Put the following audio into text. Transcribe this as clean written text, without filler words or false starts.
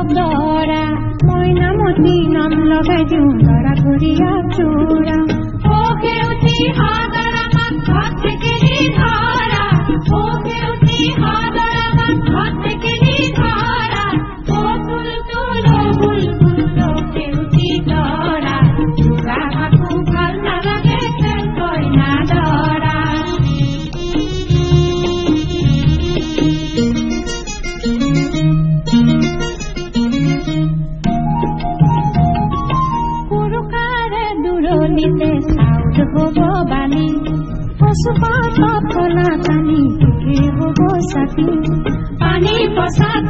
দৰা মইনামতি নাম লগাই দিওঁ দৰা ঘূৰিয়া চোৰা ও সেউতি হাদৰা মান ঘৰ থেকেলি ধৰা ও সেউতি হাদৰা মান ঘৰ থেকেলি ধৰা ও বুলবুল সেউতি দৰা চোৰা হাকু ভাল নালাগে খেল কইনা দৰা চাউল হব বালি পশুপাত ফলা পানী হব চাকি পানী পচাত